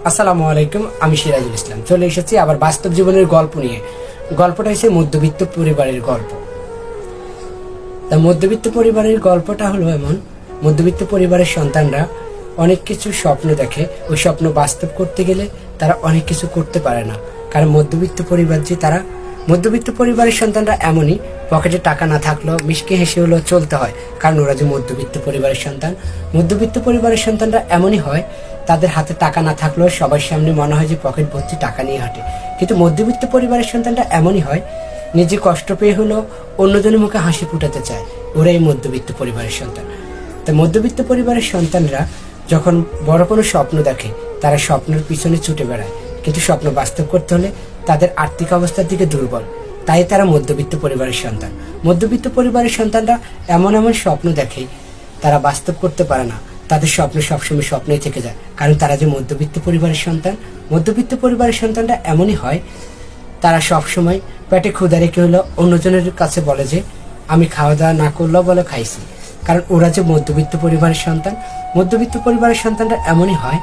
আসসালামু আলাইকুম, আমি সিরাজুল ইসলাম চলে এসেছি আবার বাস্তব জীবনের গল্প নিয়ে। গল্পটা হচ্ছে মধ্যবিত্ত পরিবারের গল্প। তা মধ্যবিত্ত পরিবারের গল্পটা হলো এমন, মধ্যবিত্ত পরিবারের সন্তানরা অনেক কিছু স্বপ্ন দেখে, ওই স্বপ্ন বাস্তব করতে গেলে তারা অনেক কিছু করতে পারে না। কারণ মধ্যবিত্ত পরিবারের সন্তানরা এমনই, পকেটে টাকা না থাকলেও মিষ্টি হেসে হলেও চলতে হয়, কারণ ওরা যে মধ্যবিত্ত পরিবারের সন্তান। মধ্যবিত্ত পরিবারের সন্তানরা এমনই হয়, তাদের হাতে টাকা না থাকলেও সবার সামনে মনে হয় যে পকেট ভর্তি টাকা নিয়ে হাঁটে। কিন্তু মধ্যবিত্ত পরিবারের সন্তানরা এমনই হয়, নিজে কষ্ট পেয়ে হলেও অন্যজনের মুখে হাসি ফুটাতে চায়। ওরাই মধ্যবিত্ত পরিবারের সন্তান। তো মধ্যবিত্ত পরিবারের সন্তানরা যখন বড় কোনো স্বপ্ন দেখে, তারা স্বপ্নের পিছনে ছুটে বেড়ায়, কিন্তু স্বপ্ন বাস্তব করতে হলে তাদের আর্থিক অবস্থার দিকে দুর্বল, তাই তারা মধ্যবিত্ত পরিবারের সন্তান। মধ্যবিত্ত পরিবারের সন্তানরা এমন এমন স্বপ্ন দেখে, তারা বাস্তব করতে পারে না। তাদের স্বপ্ন সবসময় স্বপ্নই থেকে যায়, কারণ তারা যে মধ্যবিত্ত পরিবারের সন্তান। মধ্যবিত্ত পরিবারের সন্তানরা এমনই হয়, তারা সবসময় পেটে ক্ষুধা রেখে হলো অন্যজনের কাছে বলে যে আমি খাওয়া দাওয়া না করলেও বলে খাইছি, কারণ ওরা যে মধ্যবিত্ত পরিবারের সন্তান। মধ্যবিত্ত পরিবারের সন্তানরা এমনই হয়,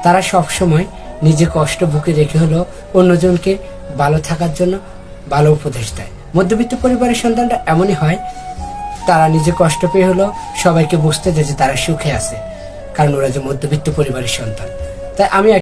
তারা সবসময় নিজে কষ্ট বুকে রেখে হলো অন্যজনকে ভালো থাকার জন্য ভালো উপদেশ দেয়। মধ্যবিত্ত পরিবারের সন্তানরা এমনই হয়, তারা নিজে কষ্ট পেয়ে হলো সবাইকে বুঝতে দেয় যে তারা সুখে আছে, কারণ ওরা যে মধ্যবিত্ত পরিবারের সন্তান। তাই আমি